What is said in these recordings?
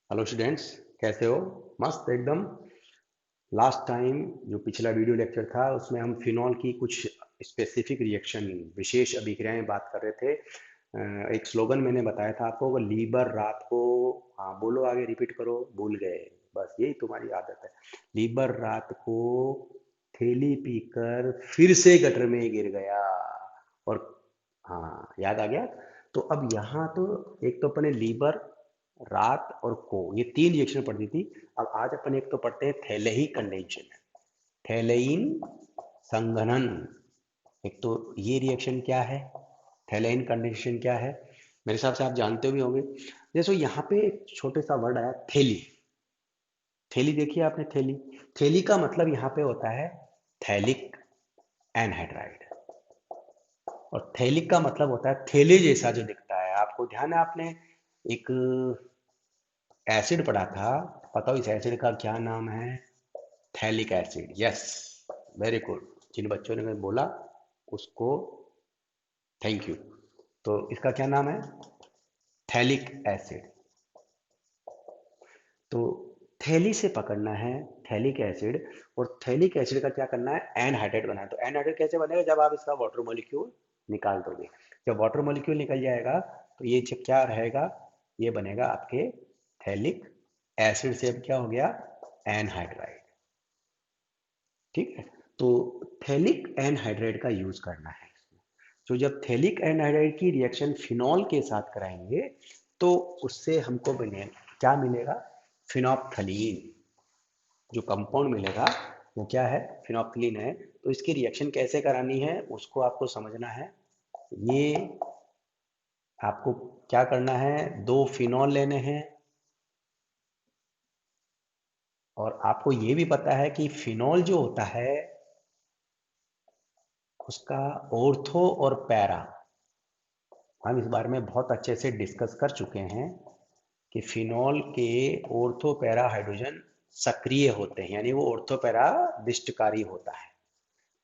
Hello students, कैसे हो? मस्त एकदम। लास्ट टाइम जो पिछला वीडियो लेक्चर था उसमें हम फिनॉल की कुछ स्पेसिफिक रिएक्शन, विशेष अभिक्रियाएं बात कर रहे थे। एक स्लोगन मैंने बताया था आपको, वो लीबर रात को, हाँ बोलो आगे, रिपीट करो, भूल गए। बस यही तुम्हारी आदत है। लीबर रात को थैली पीकर फिर से गटर में गिर गया। और हाँ, याद आ गया। तो अब यहाँ तो एक तो अपने लीबर, रात और को, ये तीन रिएक्शन पढ़ती थी। अब आज अपन एक तो पढ़ते हैं थैलेई कंडेंशन, थैलेइन संघनन। एक तो ये रिएक्शन क्या है, थैलेइन कंडेंसेशन क्या है, मेरे हिसाब से आप जानते भी होंगे। जैसे यहाँ पे एक छोटे सा वर्ड आया थैली। थैली देखिए आपने, थैली, थैली का मतलब यहाँ पे होता है थैलिक एनहाइड्राइड। और थैलिक का मतलब होता है थैले जैसा जो दिखता है। आपको ध्यान है, आपने एक एसिड पढ़ा था, पता हो इस एसिड का क्या नाम है? Phthalic acid. Yes, very good. जिन बच्चों ने बोला उसको थैंक यू। तो इसका क्या नाम है? Phthalic acid. तो थैली से पकड़ना है थैलिक एसिड, और थैलिक एसिड का क्या करना है? एनहाइड्रेट बनाना है। तो एनहाइड्रेट कैसे बनेगा? जब आप इसका वाटर मॉलिक्यूल निकाल दोगे। जब वाटर मॉलिक्यूल निकल जाएगा तो ये क्या रहेगा? ये बनेगा आपके थैलिक एसिड से। अब क्या हो गया? एनहाइड्राइड। ठीक है। तो थैलिक एनहाइड्राइड का यूज करना है। तो जब थैलिक एनहाइड्राइड की रिएक्शन फिनॉल के साथ कराएंगे तो उससे हमको क्या मिलेगा? फिनोप्थलीन। जो कंपाउंड मिलेगा वो क्या है? फिनोप्थलीन है। तो इसकी रिएक्शन कैसे करानी है उसको आपको समझना है। ये आपको क्या करना है? दो फिनॉल लेने हैं, और आपको ये भी पता है कि फिनॉल जो होता है उसका ऑर्थो और पैरा, हम इस बारे में बहुत अच्छे से डिस्कस कर चुके हैं कि फिनॉल के ऑर्थो पैरा हाइड्रोजन सक्रिय होते हैं, यानी वो ऑर्थो पैरा विष्टकारी होता है।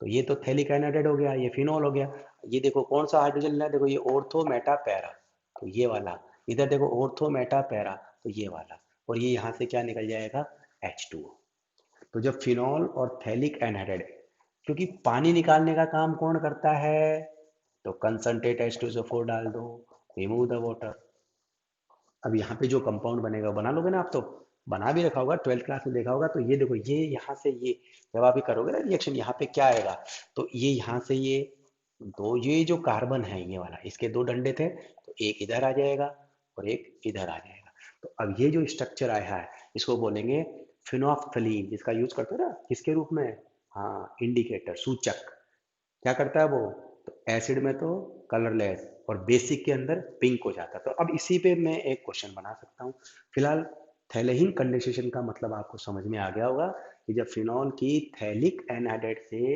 तो ये तो थैलिक एनाइड्राइड हो गया, ये फिनॉल हो गया। ये देखो कौन सा हाइड्रोजन लेना है, देखो ये ऑर्थो मेटा पैरा, तो ये वाला। इधर देखो ऑर्थो मेटा पैरा, तो ये वाला। और ये यहाँ से क्या निकल जाएगा? H2O। तो जब फिनॉल और थैलिक एनहाइड्राइड, क्योंकि पानी निकालने का काम कौन करता है? तो कंसंट्रेट H2SO4 डाल दो, रिमूव द वाटर। अब यहाँ पे जो कंपाउंड बनेगा बना लोगे ना आप, तो बना भी रखा होगा, 12th क्लास में देखा होगा। तो ये देखो, ये यहाँ से ये, जब आप ये करोगे ना रिएक्शन, यहाँ पे क्या आएगा? तो ये यहाँ से ये दो, ये जो कार्बन है ये वाला, इसके दो डंडे थे, तो एक इधर आ जाएगा और एक इधर आ जाएगा। तो अब ये जो स्ट्रक्चर आया है इसको बोलेंगे फिनोफ्थलीन, जिसका यूज करते हो ना किसके रूप में? हाँ, इंडिकेटर, सूचक। क्या करता है वो? तो एसिड में तो कलरलेस, और बेसिक के अंदर पिंक हो जाता है। तो अब इसी पे मैं एक क्वेश्चन बना सकता हूँ। फिलहाल थैलेहीन कंडेंसेशन का मतलब आपको समझ में आ गया होगा कि जब फिनॉल की थैलिक एनहाइड्राइड से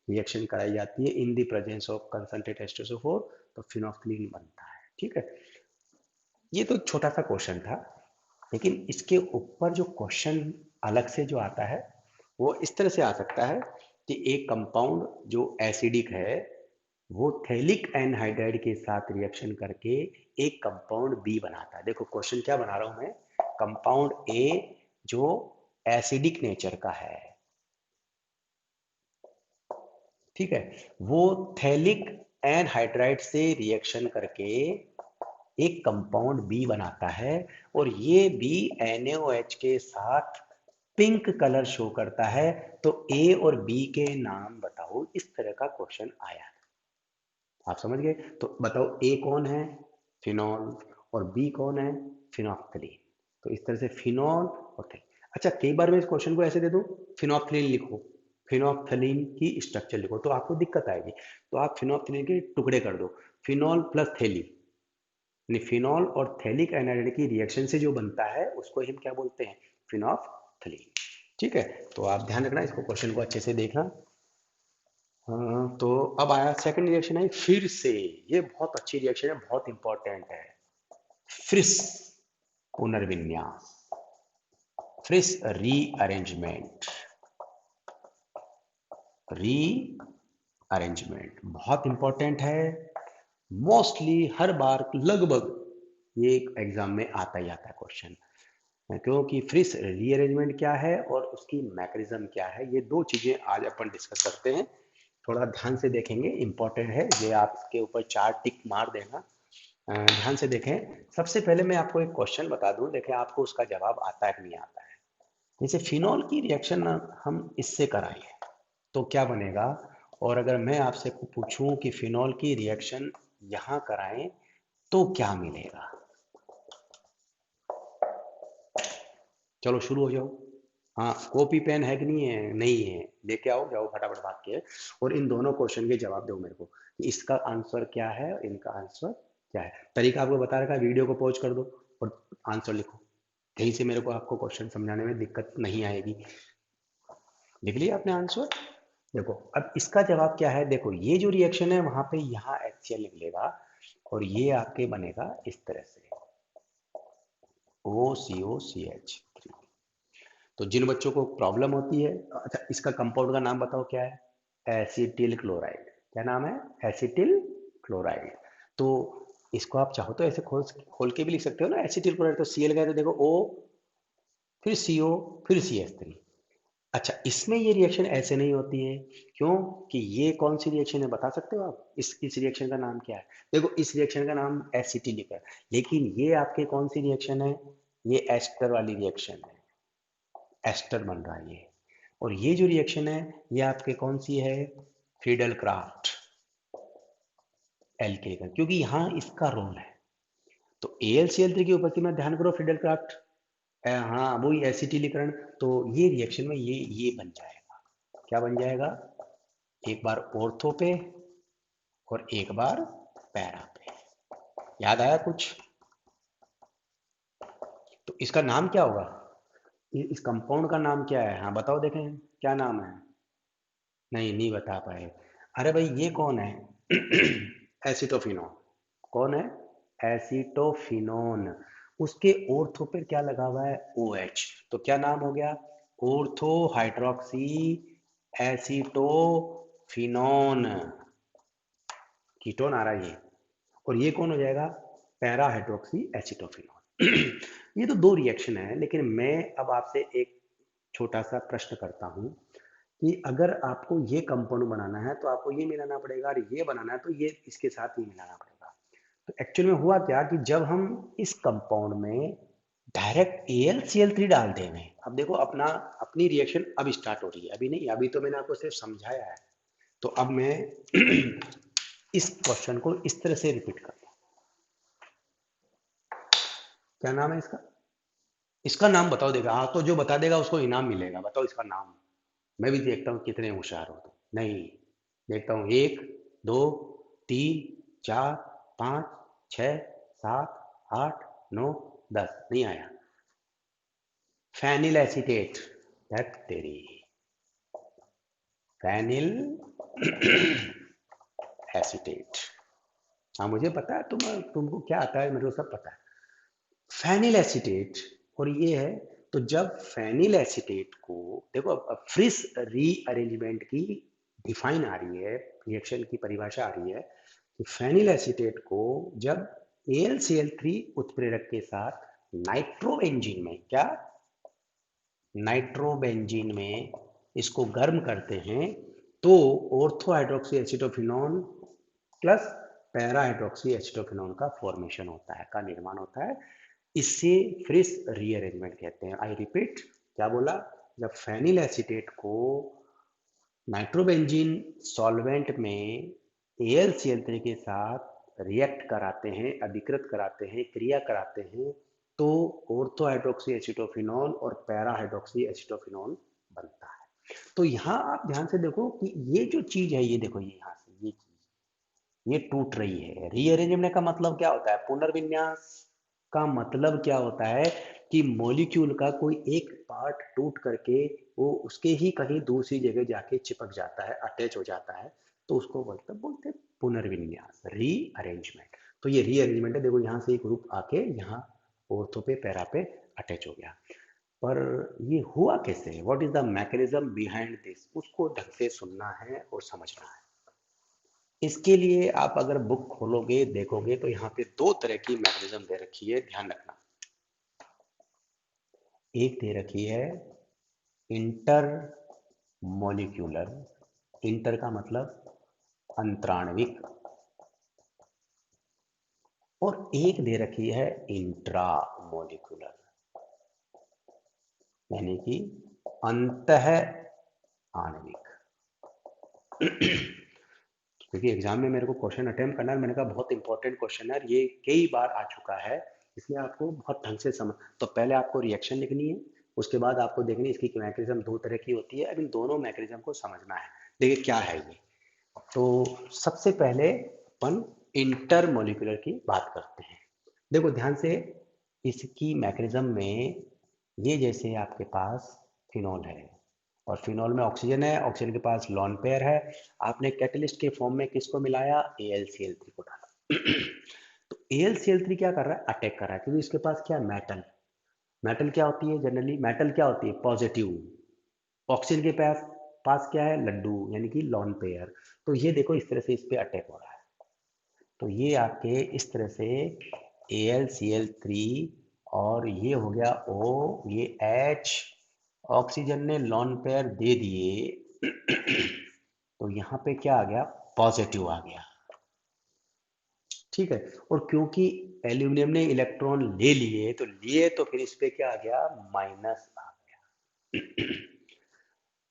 रिएक्शन कराई जाती है in the presence of concentrate H2SO4, तो फिनोफ्थलीन बनता है। ठीक है। ये तो छोटा सा क्वेश्चन था, लेकिन इसके ऊपर जो क्वेश्चन अलग से जो आता है वो इस तरह से आ सकता है कि एक कंपाउंड जो एसिडिक है वो थैलिक एनहाइड्राइड के साथ रिएक्शन करके एक कंपाउंड बी बनाता है। देखो क्वेश्चन क्या बना रहा हूं मैं, कंपाउंड ए जो एसिडिक नेचर का है, ठीक है, वो थैलिक एनहाइड्राइड से रिएक्शन करके एक कंपाउंड बी बनाता है, और ये बी NaOH के साथ पिंक कलर शो करता है। तो ए और बी के नाम बताओ, इस तरह का क्वेश्चन आया। आप समझ गए? तो बताओ ए कौन है? फिनॉल। और बी कौन है? फिनोफ्थलीन। तो इस तरह से फिनॉल और अच्छा, कई बार मैं इस क्वेश्चन को ऐसे दे दूं, फिनोफ्थलीन लिखो, फिनोफ्थलीन की स्ट्रक्चर लिखो, तो आपको दिक्कत आएगी। तो आप फिनोफ्थलीन के टुकड़े कर दो, फिनॉल प्लस थैली, यानी फिनॉल और थैलिक एनाइड की रिएक्शन से जो बनता है उसको हम क्या बोलते हैं? फिनोफ्थलीन। ठीक है। तो आप ध्यान रखना, इसको क्वेश्चन को अच्छे से देखना। हाँ, तो अब आया सेकंड रिएक्शन है फिर से। ये बहुत अच्छी रिएक्शन है, बहुत इंपॉर्टेंट है। फ्रिस पुनर्विन्यास, फ्रिस रीअरेंजमेंट, रीअरेंजमेंट बहुत इंपॉर्टेंट है। मोस्टली हर बार लगभग ये एग्जाम में आता ही आता है क्वेश्चन। क्योंकि फ्रिस रीअरेंजमेंट क्या है और उसकी मैकेनिज्म क्या है, ये दो चीजें आज अपन डिस्कस करते हैं। थोड़ा ध्यान से देखेंगे, इंपॉर्टेंट है ये, आप इसके ऊपर 4 टिक मार देना। ध्यान से देखें। सबसे पहले मैं आपको एक क्वेश्चन बता दूं, देखें आपको उसका जवाब आता है कि नहीं आता है। जैसे फिनॉल की रिएक्शन हम इससे कराएं तो क्या बनेगा, और अगर मैं आपसे पूछूं कि फिनॉल की रिएक्शन यहां कराएं तो क्या मिलेगा। चलो शुरू हो जाओ। हाँ, कॉपी पेन है कि नहीं है? नहीं है, लेके आओ, जाओ फटाफट भाग के, और इन दोनों क्वेश्चन के जवाब दो मेरे को कि इसका आंसर क्या है और इनका आंसर क्या है। तरीका आपको बता रखा है, वीडियो को पॉज कर दो और आंसर लिखो। यहीं से मेरे को आपको क्वेश्चन समझाने में दिक्कत नहीं आएगी। लिख लिया आपने आंसर? देखो अब इसका जवाब क्या है। देखो ये जो रिएक्शन है वहां पे यहाँ HCl निकलेगा और ये आपके बनेगा इस तरह से OCO CH3। तो जिन बच्चों को प्रॉब्लम होती है, अच्छा इसका कंपाउंड का नाम बताओ क्या है? Acetyl chloride. क्या नाम है? Acetyl chloride. तो इसको आप चाहो तो ऐसे खोल खोल के भी लिख सकते हो ना, एसिटिल क्लोराइड। तो Cl गए तो देखो O, फिर CO, फिर CH3। अच्छा इसमें ये रिएक्शन ऐसे नहीं होती है, क्यों? कि ये कौन सी रिएक्शन है बता सकते हो आप? इस रिएक्शन का नाम क्या है? देखो इस रिएक्शन का नाम एसिटिलिक है, लेकिन ये आपके कौन सी रिएक्शन है? ये एस्टर वाली रिएक्शन है, एस्टर बन रहा है ये। और ये जो रिएक्शन है ये आपके कौन सी है? फ्रीडल क्राफ्ट एल्केन, क्योंकि यहाँ इसका रोल है। तो AlCl3 की उपस्थिति में ध्यान करो, फ्रीडल क्राफ्ट, हाँ वही एसिटिलीकरण। तो ये रिएक्शन में ये बन जाएगा। क्या बन जाएगा? एक बार ऑर्थो पे और एक बार पैरा पे। याद आया कुछ? तो इसका नाम क्या होगा? इस कंपाउंड का नाम क्या है? हाँ बताओ देखें क्या नाम है? नहीं, नहीं बता पाए। अरे भाई ये कौन है? एसिटोफिनोन। कौन है? एसिटोफिनोन। उसके ऑर्थो पर क्या लगा हुआ है? OH। तो क्या नाम हो गया? Ortho hydroxy acetophenone. कीटोन आ रहा है ये। और ये कौन हो जाएगा? Para hydroxy acetophenone. ये तो दो रिएक्शन है, लेकिन मैं अब आपसे एक छोटा सा प्रश्न करता हूं कि अगर आपको ये कंपाउंड बनाना है तो आपको ये मिलाना पड़ेगा, और ये बनाना है तो ये इसके साथ ही मिलाना पड़ेगा। तो एक्चुअल में हुआ क्या कि जब हम इस कंपाउंड में डायरेक्ट AlCl3 डाल देंगे, अब देखो अपना अपनी रिएक्शन अब स्टार्ट हो रही है, अभी नहीं, अभी तो मैंने आपको सिर्फ समझाया है। तो अब मैं इस क्वेश्चन को इस तरह से रिपीट करता हूं। क्या नाम है इसका? इसका नाम बताओ, देगा हाँ, तो जो बता देगा उसको इनाम मिलेगा। बताओ इसका नाम। मैं भी देखता हूँ कितने होशियार हो तुम। नहीं, देखता हूँ 1 2 3 4 5 6 7 8 9 10। नहीं आया। Phenyl acetate. दैट तेरी, फेनिल एसीटेट। हाँ मुझे पता है, तुमको क्या आता है, मेरे को सब पता है। Phenyl acetate. और ये है, तो जब फेनिल एसीटेट को देखो, अब फ्रिस रीअरेंजमेंट की डिफाइन आ रही है, रिएक्शन की परिभाषा आ रही है कि फेनिल एसीटेट को जब AlCl3 उत्प्रेरक के साथ नाइट्रोबेंजीन में, क्या? नाइट्रोबेंजीन में इसको गर्म करते हैं तो ortho hydroxy acetophenone plus para hydroxy acetophenone का फॉर्मेशन होता है, का निर्माण होता है। इससे फ्रिस रीअरेंजमेंट कहते हैं। आई रिपीट, क्या बोला? जब फेनिल एसीटेट को नाइट्रोबेंजीन सॉल्वेंट में AlCl3 के साथ रिएक्ट कराते हैं, अधिकृत कराते हैं, क्रिया कराते हैं, तो ऑर्थो हाइड्रोक्सी एसिटोफिनोन और पैरा हाइड्रोक्सी एसिटोफिनोन बनता है। तो यहाँ आप ध्यान से देखो कि ये जो चीज है, ये देखो, ये यहाँ से ये चीज ये टूट रही है। रीअरेंजमेंट का मतलब क्या होता है? पुनर्विन्यास का मतलब क्या होता है कि मॉलिक्यूल का कोई एक पार्ट टूट करके वो उसके ही कहीं दूसरी जगह जाके चिपक जाता है, अटैच हो जाता है, तो उसको मतलब बोलते हैं पुनर्विन्यास, रीअरेंजमेंट। तो ये रीअरेंजमेंट है। देखो यहाँ से एक ग्रुप आके यहाँ ऑर्थो पे पैरा पे अटैच हो गया। पर ये हुआ कैसे? What is the mechanism behind this, उसको ढंग से सुनना है और समझना है। इसके लिए आप अगर बुक खोलोगे, देखोगे, तो यहाँ पे दो तरह की मैकेनिज्म दे रखी है, ध्यान रखना। एक दे रखी है इंटर मॉलिक्यूलर, इंटर का मतलब अंतराणविक, और एक दे रखी है इंट्रा मॉलिक्यूलर, यानी कि अंतः आणविक। क्योंकि एग्जाम में मेरे को क्वेश्चन अटेम्प्ट करना है, मैंने कहा बहुत इंपॉर्टेंट क्वेश्चन है, ये कई बार आ चुका है, इसलिए आपको बहुत ढंग से समझ, तो पहले आपको रिएक्शन लिखनी है, उसके बाद आपको देखनी है इसकी मैकेनिज्म दो तरह की होती है। अब इन दोनों मैकेनिज्म को समझना है। देखिए क्या है ये, तो सबसे पहले अपन इंटरमोलिकुलर की बात करते हैं। देखो ध्यान से, इसकी मैकेनिज्म में ये जैसे आपके पास फिनॉल है और फिनॉल में ऑक्सीजन है, ऑक्सीजन के पास लॉन पेयर है, आपने कैटलिस्ट के फॉर्म में किसको मिलाया, AlCl3 को डाला। तो AlCl3 क्या कर रहा है, अटैक कर रहा है, क्योंकि इसके पास क्या, मेटल, मेटल क्या होती है जनरली, मेटल क्या होती है, पॉजिटिव, ऑक्सीजन के पास पास क्या है, लड्डू, यानी कि लॉन पेयर। तो ये देखो इस तरह से इस पे अटैक हो रहा है, तो ये आपके इस तरह से AlCl3, और ये हो गया O, ये H, ऑक्सीजन ने लॉन पेयर दे दिए, तो यहाँ पे क्या आ गया, पॉजिटिव आ गया, ठीक है। और क्योंकि एल्यूमिनियम ने इलेक्ट्रॉन ले लिए, तो लिए तो फिर इस पे क्या आ गया, माइनस आ गया।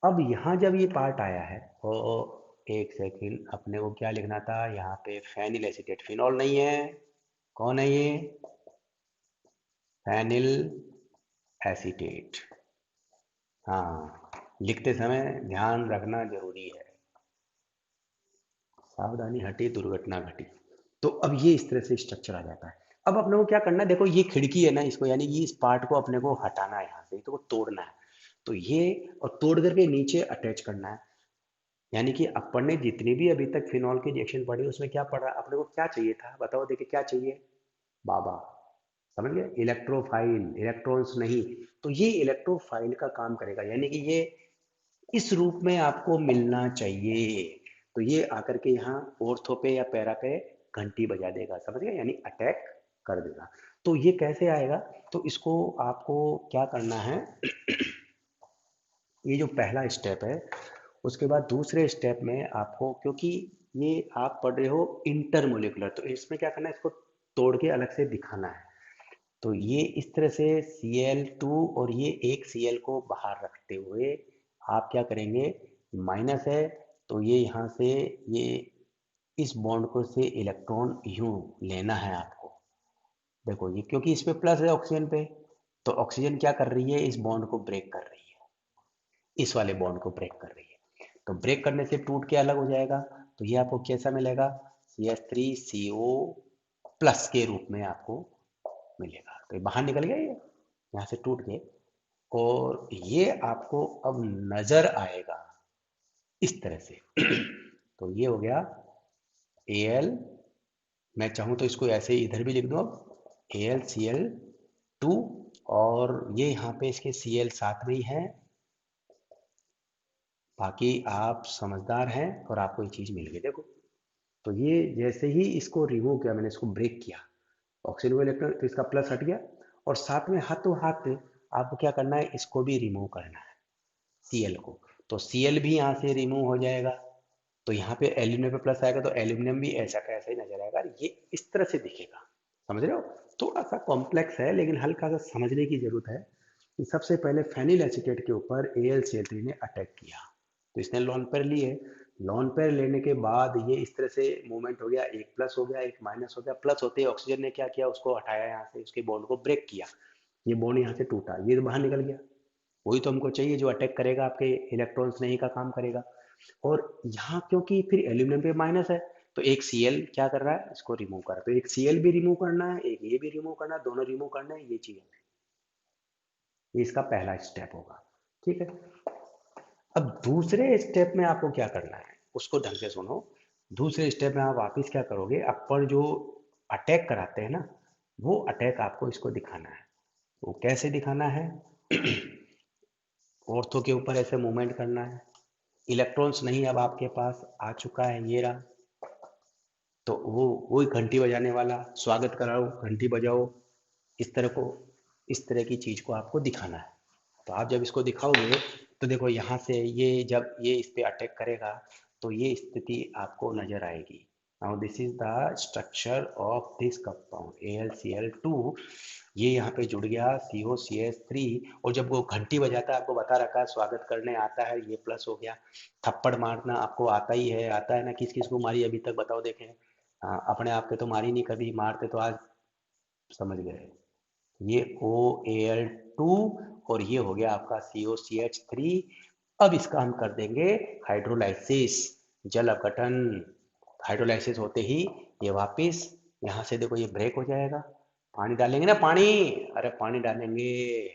अब यहाँ जब ये पार्ट आया है, तो एक सेकंड, अपने को क्या लिखना था यहाँ पे, फेनिल एसीटेट, फिनॉल नहीं है, कौन है ये, फेनिल एसीटेट। हाँ, लिखते समय ध्यान रखना जरूरी है, सावधानी हटी दुर्घटना घटी। तो अब ये इस तरह से स्ट्रक्चर आ जाता है। अब अपने को क्या करना है, देखो ये खिड़की है ना, इसको यानी कि इस पार्ट को अपने को हटाना है यहाँ से, तो वो तोड़ना है, तो ये, और तोड़ करके नीचे अटैच करना है। यानी कि अपन ने जितनी भी अभी तक फिनॉल की रिएक्शन पढ़ी उसमें क्या पढ़ा, अपने को क्या चाहिए था बताओ, देखिए क्या चाहिए, बाबा, समझ गए, इलेक्ट्रोफाइल, इलेक्ट्रॉन्स नहीं। तो ये इलेक्ट्रोफाइल का काम करेगा, यानी कि ये इस रूप में आपको मिलना चाहिए। तो ये आकर के यहाँ ऑर्थो पे या पैरा पे घंटी बजा देगा, समझ गए, यानी अटैक कर देगा। तो ये कैसे आएगा, तो इसको आपको क्या करना है, ये जो पहला स्टेप है, उसके बाद दूसरे स्टेप में आपको, क्योंकि ये आप पढ़ रहे हो इंटरमोलिकुलर, तो इसमें क्या करना है, इसको तोड़ के अलग से दिखाना है। तो ये इस तरह से Cl2 और ये एक Cl को बाहर रखते हुए आप क्या करेंगे, माइनस है, तो ये यहाँ से ये इस बॉन्ड को से इलेक्ट्रॉन यूं लेना है आपको। देखो ये क्योंकि इस पे प्लस है ऑक्सीजन पे, तो ऑक्सीजन क्या कर रही है, इस बॉन्ड को ब्रेक कर रही है, इस वाले बॉन्ड को ब्रेक कर रही है, तो ब्रेक करने से टूट के अलग हो जाएगा। तो ये आपको कैसा मिलेगा, CH3CO प्लस के रूप में आपको मिलेगा। तो ये बाहर निकल गया, ये यहाँ से टूट के, और ये आपको अब नजर आएगा इस तरह से। तो ये हो गया Al, मैं चाहूँ तो इसको ऐसे ही इधर भी लिख दूँ, अब AlCl2, और ये यहाँ पे इसके Cl साथ में ही है, बाकी आप समझदार हैं और आपको ये चीज़ मिल गई। देखो, तो ये जैसे ही इसको रिमूव किया मैंने, इसको ब्रेक किया, ऑक्सीजन को इलेक्ट्रॉन, तो इसका प्लस हट गया, और साथ में हाथों हाथ आपको क्या करना है, इसको भी रिमूव करना है, Cl को। तो Cl भी यहाँ से रिमूव हो जाएगा, तो यहाँ पे एल्यूमिनियम पे प्लस आएगा, तो एल्यूमिनियम भी ऐसा का ऐसा ही नजर आएगा, ये इस तरह से दिखेगा, समझ रहे हो। थोड़ा सा कॉम्प्लेक्स है, लेकिन हल्का सा समझने की जरूरत है कि सबसे पहले फेनिल एसीटेट के ऊपर AlCl3 ने अटैक किया, तो इसने लॉन पेयर लिए, लॉन पेयर लेने के बाद ये इस तरह से मूवमेंट हो गया, एक प्लस हो गया एक माइनस हो गया, प्लस होते ही ऑक्सीजन ने क्या किया, उसको हटाया यहाँ से, उसके बॉन्ड को ब्रेक किया, ये बॉन्ड यहाँ से टूटा, ये तो बाहर निकल गया, वही तो हमको चाहिए, जो अटैक करेगा आपके इलेक्ट्रॉन्स नहीं का काम करेगा। और यहाँ क्योंकि फिर एल्यूमिनियम पे माइनस है, तो एक Cl क्या कर रहा है, इसको रिमूव कर रहा है, तो एक Cl भी रिमूव करना है, एक ये भी रिमूव करना है, दोनों रिमूव करना है, ये चीज है, ये इसका पहला स्टेप होगा, ठीक है। अब दूसरे स्टेप में आपको क्या करना है, उसको ढंग से सुनो। दूसरे स्टेप में आप वापिस क्या करोगे, अपर जो अटैक कराते हैं ना, वो अटैक आपको इसको दिखाना है। वो कैसे दिखाना है, ऑर्थो के ऊपर ऐसे मूवमेंट करना है, इलेक्ट्रॉन्स नहीं अब आपके पास आ चुका है, ये रहा, तो वो वही घंटी बजाने वाला, स्वागत कराओ घंटी बजाओ, इस तरह को इस तरह की चीज को आपको दिखाना है। तो आप जब इसको दिखाओगे तो देखो यहाँ से ये जब ये इस पे अटैक करेगा तो ये स्थिति आपको नजर आएगी। Now this is the structure of this compound AlCl2। ये यहाँ पे जुड़ गया COCH3 और जब वो घंटी बजाता है आपको बता रखा है स्वागत करने आता है, ये प्लस हो गया। थप्पड़ मारना आपको आता है ना, किस किस को मारी अभी तक बताओ देखें। अपने आप के तो मारी नहीं कभी, मारते तो आज समझ गए। ये OAl2 और ये हो गया आपका COCH3। अब इसका हम कर देंगे हाइड्रोलाइसिस, जल अपघटन। हाइड्रोलाइसिस होते ही ये वापस यहाँ से देखो ये ब्रेक हो जाएगा। पानी डालेंगे ना, पानी, अरे पानी डालेंगे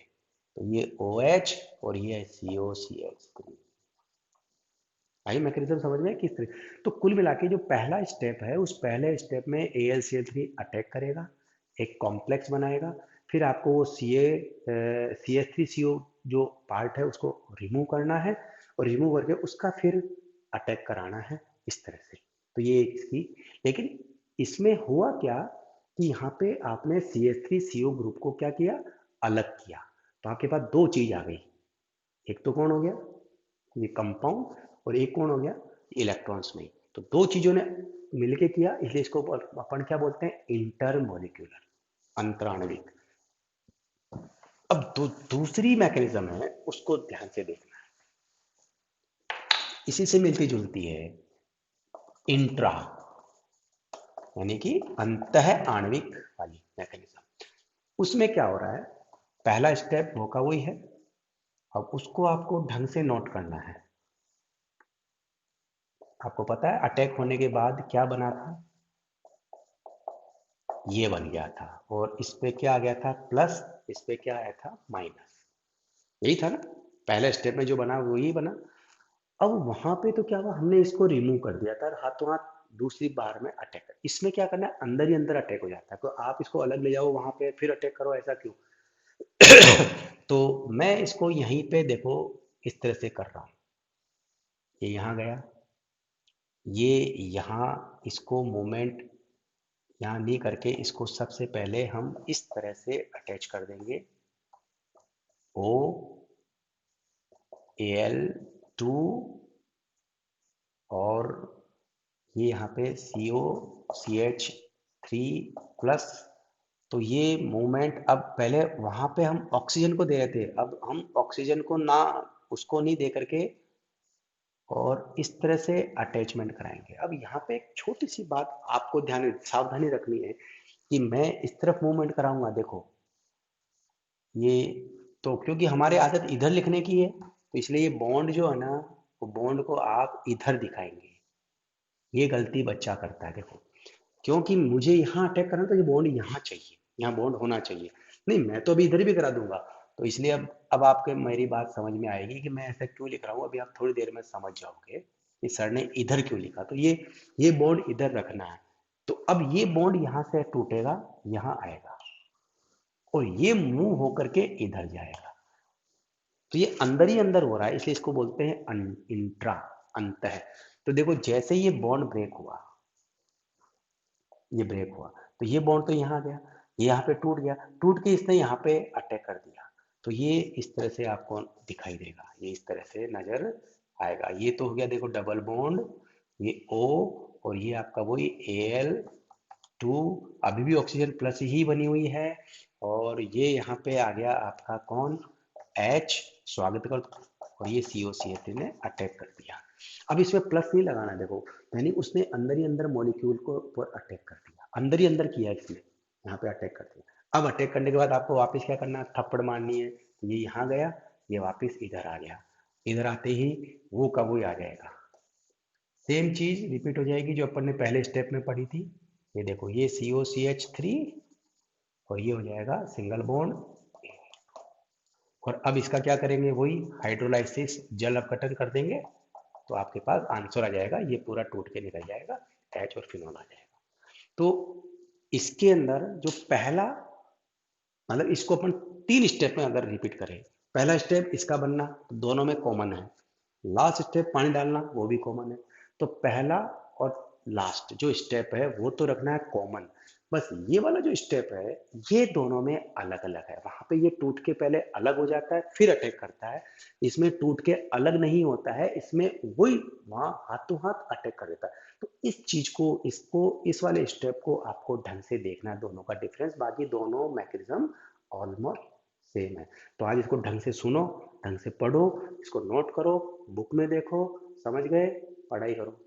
तो ये OH और ये COCH3। आई मैकेनिज्म समझ में किस तरह। तो कुल मिला के जो पहला स्टेप है उस पहले स्टेप में AlCl3 अटैक करेगा, एक कॉम्प्लेक्स बनाएगा, फिर आपको वो CH3CO जो पार्ट है उसको रिमूव करना है और रिमूव करके उसका फिर अटैक कराना है इस तरह से। तो ये इसकी, लेकिन इसमें हुआ क्या कि यहाँ पे आपने CH3CO ग्रुप को क्या किया, अलग किया। तो आपके पास दो चीज आ गई, एक तो कौन हो गया ये कंपाउंड और एक कौन हो गया इलेक्ट्रॉन्स में। तो दो चीजों ने मिलके किया, इसलिए इसको अपन क्या बोलते हैं, इंटरमोलिक्यूलर, अंतराणविक। अब दूसरी मैकेनिज्म है उसको ध्यान से देखना है, इसी से मिलती जुलती है, इंट्रा यानी कि अंतः आणविक वाली मैकेनिज्म। उसमें क्या हो रहा है, पहला स्टेप वो का वही है, अब उसको आपको ढंग से नोट करना है। आपको पता है अटैक होने के बाद क्या बना था, ये बन गया था, और इस पे क्या आ गया था प्लस, इस पे क्या आया था माइनस, यही था ना पहले स्टेप में जो बना वो यही बना। अब वहां पे तो क्या हुआ, हमने इसको रिमूव कर दिया था हाथों हाथ, दूसरी बार में अटैक। इसमें क्या करना है, अंदर ही अंदर अटैक हो जाता है, तो आप इसको अलग ले जाओ वहां पे फिर अटैक करो, ऐसा क्यों। तो मैं इसको यहीं पे देखो इस तरह से कर रहा हूं, ये यहाँ गया, ये यहाँ, इसको मोमेंट यहाँ नहीं करके इसको सबसे पहले हम इस तरह से अटैच कर देंगे, OAl2 और ये यहाँ पे COCH3 प्लस। तो ये मूवमेंट, अब पहले वहां पे हम ऑक्सीजन को दे रहे थे, अब हम ऑक्सीजन को ना, उसको नहीं दे करके और इस तरह से अटैचमेंट कराएंगे। अब यहाँ पे एक छोटी सी बात आपको ध्यान सावधानी रखनी है कि मैं इस तरफ मूवमेंट कराऊंगा, देखो ये, तो क्योंकि हमारे आदत इधर लिखने की है तो इसलिए ये बॉन्ड जो है ना, वो बॉन्ड को आप इधर दिखाएंगे, ये गलती बच्चा करता है। देखो क्योंकि मुझे यहाँ अटैक करना तो ये बॉन्ड यहाँ चाहिए, यहाँ बॉन्ड होना चाहिए, नहीं मैं तो अभी इधर भी करा दूंगा। तो इसलिए अब आपके मेरी बात समझ में आएगी कि मैं ऐसा क्यों लिख रहा हूँ, अभी आप थोड़ी देर में समझ जाओगे कि सर ने इधर क्यों लिखा। तो ये बॉन्ड इधर रखना है, तो अब ये बॉन्ड यहाँ से टूटेगा, यहाँ आएगा और ये मूव होकर के इधर जाएगा। तो ये अंदर ही अंदर हो रहा है, इसलिए इसको बोलते हैं इंट्रा, अंतः। तो देखो जैसे ये बॉन्ड ब्रेक हुआ, ये ब्रेक हुआ तो ये बॉन्ड तो यहाँ आ गया, ये यहाँ पे टूट गया, टूट के इसने यहाँ पे अटैक कर दिया, तो ये इस तरह से आपको दिखाई देगा, ये इस तरह से नजर आएगा। ये तो हो गया देखो डबल बॉन्ड, ये O और ये आपका वही Al2, अभी भी ऑक्सीजन प्लस ही बनी हुई है, और ये यहाँ पे आ गया आपका कौन, H, स्वागत कर, और ये COCH3 ने अटैक कर दिया। अब इसमें प्लस नहीं लगाना, देखो यानी उसने अंदर ही अंदर मॉलिक्यूल को पर अटैक कर दिया, अंदर ही अंदर किया इसने, यहाँ पे अटैक कर दिया। अब अटैक करने के बाद आपको वापस क्या करना है, थप्पड़ मारनी है, तो ये यहाँ गया, ये वापस इधर आ गया, इधर आते ही वो का वो आ जाएगा, सेम चीज रिपीट हो जाएगी जो अपन ने पहले स्टेप में पढ़ी थी। ये देखो ये COCH3 और ये हो जाएगा सिंगल बॉन्ड, और अब इसका क्या करेंगे, वही हाइड्रोलाइसिस, जल अपघटन कर देंगे, तो आपके पास आंसर आ जाएगा, ये पूरा टूट के निकल जाएगा, H और फिनॉल आ जाएगा। तो इसके अंदर जो पहला, मतलब इसको अपन 3 स्टेप में अगर रिपीट करें, पहला स्टेप इसका बनना दोनों में कॉमन है, लास्ट स्टेप पानी डालना वो भी कॉमन है, तो पहला और लास्ट जो स्टेप है वो तो रखना है कॉमन, बस ये वाला जो स्टेप है, ये दोनों में अलग-अलग है। वहाँ पे ये टूट के पहले अलग हो जाता है, फिर अटैक करता है। इसमें टूट के अलग नहीं होता है, इसमें वही वहाँ हाथों-हाथ अटैक कर देता है। तो इस चीज़ को, इस वाले स्टेप को आपको ढंग से देखना है दोनों का डिफरेंस, बाकी दोनों मैकेनिज़्म ऑलमोस्ट सेम है। तो आज इसको ढंग से सुनो, ढंग से पढ़ो, इसको नोट करो, बुक में देखो, समझ गए? पढ़ाई करो।